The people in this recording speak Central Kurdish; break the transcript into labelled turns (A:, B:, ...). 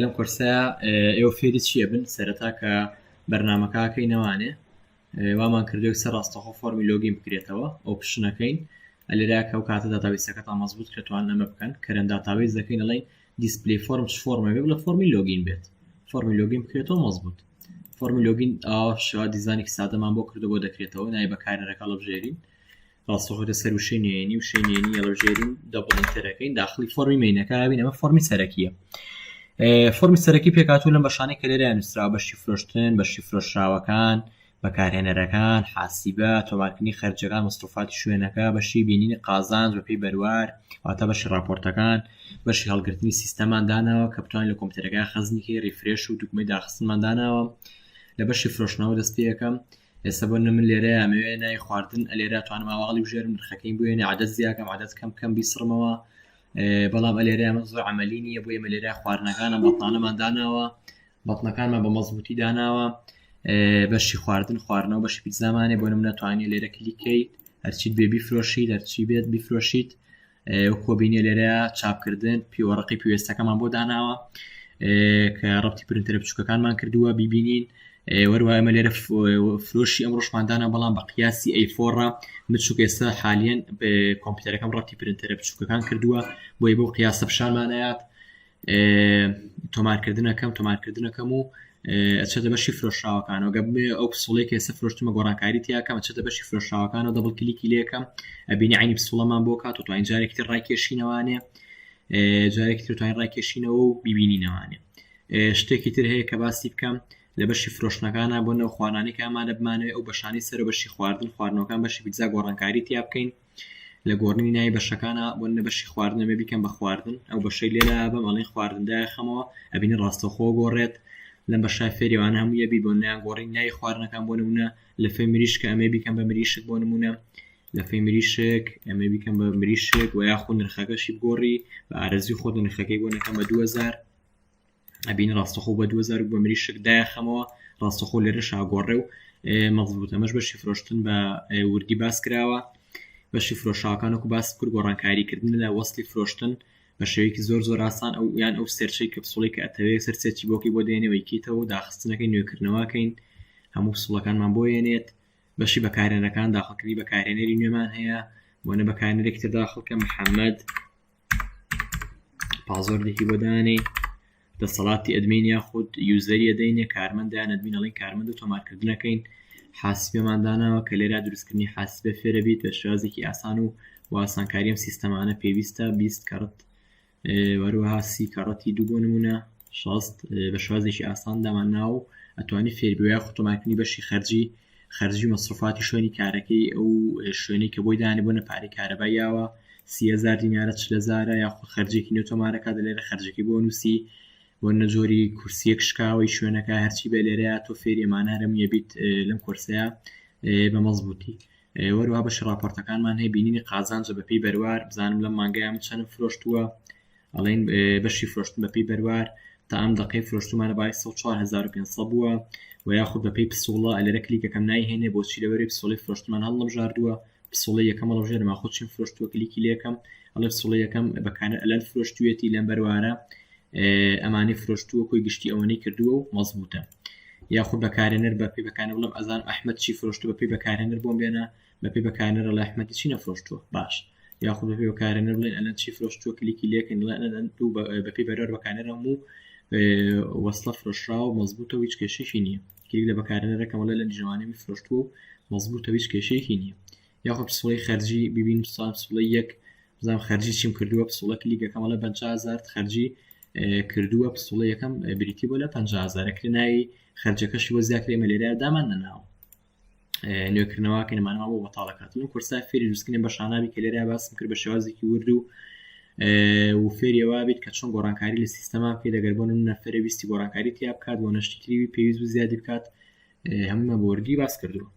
A: لەم کورسە ئێوە فێری چییە بن سەرەتا کە بەرنامەکەکەی نەوانێ وامان کردوێک سەر ڕاستەخۆ فۆرمی لۆگین بکرێتەوە ئەو پشنەکەین ئەلێرا کە ئەو کاتە داتابیسەکەتان مەزبوط کردوان ئەمە بکەن کەرەن داتابیس دەکەین دەڵێن دیسپلی فۆرم چ فۆرمە بێ لە فۆرمی لۆگین بێت فۆرمی لۆگین بکرێتەوە مەزبوط فۆرمی لۆگین شێوە دیزایانی سادەمان بۆ کردو بۆ دەکرێتەوە نای بەکارێنەرەکە هەڵبژێرین ڕاستەخۆتە سەر وشەی نوێنی وشەی نوێنی هەڵبژێرین دەبڵ ئینتەرەکەین داخلی فۆرمی مینەکە بین ئەمە فۆرمی سەرەکیە فۆرمی سەرەکی پێکاتوو لەم بەشانەی کە لێرە نووسراوە بەشی فرۆشتن بەشی فرۆشراوەکان بەکارهێنەرەکان حاسیبە تۆمارکردنی خەرجەکان مەسروفاتی شوێنەکە بەشی بینینی قازانج بەپێی بەروار واتە بەشی راپۆرتەکان بەشی هەڵگرتنی سیستەمان داناوە کە بتوانین لە کۆمپیوتەرەکە خەزنیکەی ریفرێش و دوگمەی داخستنمان داناوە لە بەشی فرۆشتنەوە دەست پێ یەکەم ئێستا بۆ من لێرە ئەمەوێ نای خواردن ئەلێرە توانم ئاواڵی بژێرم نرخەکەی بووێنێ عادەت زیاکەم عادەت کەم بیسڕمەوە بەڵام ئەلێرە ئەمە زۆر عەمەلی نییە بۆ ئێمە لێرە خواردنەکانە بەڵتانەمان داناوە بەڵتنەکانمان بە مەزبوطی داناوە بەشی خواردنەوە بەشی پیتزامانێ بۆ نمونە توانێت لێرە کلیکەیت هەرچیت بێ بیفرۆشیت هەرچی بێت بیفرۆشیت کۆبینە لێرە چاپکردن پیوەڕقی پێویستەکەمان بۆ داناوە کە ڕەبتی پرینتەرە بچووکەکانمان کردووە بیبینین وەروە ئەمە لێرە فرۆشی ئەم ڕۆژماندانە بەڵام بە قیاسی ئەیفۆڕە بچووک ئێستا حالیان کۆمپیوتەرەکەم ڕەبتی پرینتەرە بچووکەکان کردووە بۆی بۆ قیاسە پیشانمانەیات تۆمارکردنەکەم و ئەچێتە بەشی فرۆشراوەکانەوە گەبێ ئەو پسوڵەی کە ئێستا فرۆشتمە گۆڕانکاری تیاکەم ئەچێتە بەشی فرۆشراوەکانەوە دەبڵ کلیکی لێکەم ئەبینی عینی پسوڵەمان بۆ کات و توانین جارێکی ڕایکێشینەوانێ جارێکی تر توانین ڕایکێشینەوە و بیبینینەوانێ شتێکی تر هەیە کە باسی بکەم لە بەشی فرۆشتنەکانە بۆ نەوە خوانانی کە ئەمانە بمانەوێت ئەو بەشانی سەر بەشی خواردنەکان بەشی پیتزا گۆڕانکاری تیا بکەین لە گۆڕنی نای بەشەکانە بۆ نە بەشی خواردنەوێ بیکەم بە خواردن ئەو بەشەی لێرە بەم ئەڵێن خواردندای خەمەوە ئەبینی ڕاستەخۆ گۆڕێت لەم بەشای فێریوانە هەموویە بی بۆ نیان گۆڕی نای خواردنەکان بۆ نمونە لە فێ مریشکە ئەمە بیکەم بە مریشک بۆ نمونە لە فێ مریشک ئەمە بیکەم بە مریشک و یاخۆ نرخەکەشی بگۆڕی بە ئارەزی خۆ نرخەکەی بۆ نەکەم بە 2000 ئەبینی ڕاستەخۆ بە 2000 بۆ مریشک دای خەمەوە ڕاستەخۆ لێرە شاگۆڕێ و مەزبوط ئەمەش بەشی فرۆشتن بە وردی باس کراوە بەشی فرۆشاوەکانەکو باس کرد گۆڕانکاریکردن لە وەستی فرۆشتن بە شێوەیەکی زۆر ئاسان ئەو یان ئەو سەرچەی کەپسوڵی کە ئەتەوێت سەرچێکی بۆکی بۆ دێنەوەی کیتەوە و داخستنەکەی نوێکردنەوەکەین هەموو پسوڵەکانمان بۆ هێنێت بەشی بەکارهێنەکان داخڵکردنی بەکارهێنەری نوێمان هەیە بۆنە بەکارهێنەرێکی تر داخڵکە محەممەد پازۆردێکی بۆ دانێ دەسەڵاتی ئەدمین یاخود یوزەری دەینێ کارمەندیان ئەدمین ئەڵێن کارمەند و تۆمارکردنەکەین حاسبێمان داناوە کە لێرە دروستکردنی حاسبە فێرە بیت بە شێوازێکی ئاسان و واسانکاریم سیستەمانە پێویستە 20 کەڕەت وەروەها 30 کەڕەتی دوو بۆ نمونە 6 بە شێوازێکی ئاسان دامان ناو ئەتوانی فێربووە خۆتۆمارکردنی بەشی خەرجی مەسروفاتی شوێنی کارەکەی ئەو شوێنی کە بۆی دانێ بۆ نەپارەی کارەباییاوە 30,000 دینارە 40,000 یاخود خەرجێکی نێتۆمارەکە لێرە خەرجەکەی بۆ نووسی بۆ نەجۆری کورسیەک شکاوی شوێنەکە هەرچی بە لێرەیە تۆ فێری ئەمانەرم یەبیت لەم کورسەیە بە مەزبوطی وەروها بەشی راپۆرتەکانمان هەیە بینینی قازانجە بەپێی بەروار بزانم لەم مانگەیان چەند فرۆشتووە ئەڵێن بەشی فرۆشتن بەپێی بەروار تا ئەم دقەی فرۆشتمانە بای 4500 بووە و یاخود بەپێی پسوڵە ئەلێرە کلیکەکەم نایهێنێ بۆچی لەوەرەی پسوڵی فرۆشتمان هەڵبژاردووە پسوڵی یەکەم هەڵبژێرمە خۆچین فرۆشتووە کلیکی لێکەم ئەڵێ پسوڵی یەکەم بەکانە ئەلەن فرۆشتوێتی لەم بەروارە ئەمانی فرۆشتووە کۆی گشتی ئەوەی کردووە و مەزبوطە یاخود بەکارێنەر بەپێی بەکانە بڵم ئەزان ئەحمەد چی فرۆشتووە بەپێی بەکارێنەر بۆم بێنە بەپێی بەکارێنەر لە ئەحمەدی چی نەفرۆشتووە باش یاخود بەپێی بەکارێنەر بڵێن ئەلەن چی فرۆشتووە کلیکی لێکن بەپێی بەرەر بەکارێنەر هەموو وەسڵە فرۆشراوە و مەزبوطە و هیچ کێشەیەکی نییە کلیک لە بەکارێنەرەکەم لە نێژەوانێمی فرۆشتووە و مەزبوطە هیچ کێشەیەکی نییە یاخود پسوڵەی خەرجی ببین پسوڵەی یەک بزانم خەرجی چیم کردووە پسوڵە کلیکەکەم لە 50,000 خەرجی کردووە پسوڵە یەکەم بریتی بۆ لە 50,000 کرنایی خەرجەکەشی بۆ زیاتر ئێمە لێرە دامان نەناوە نوێکردنەوەکە نمانەوە بۆ بەتاڵەکاتون کورسا فێری دروستکردنی بەشانابی کە لێرە باسم کرد بە شێوازێکی ورد و فێریەوە بیت کە چۆن گۆڕانکاری لە سیستەما پێ دەگەر بۆ نمونە فێرە ویستی گۆڕانکاری تیا بکات بۆ نەشتی تری پێویست و زیادی بکات هەموومە بۆ وردی باس کردووە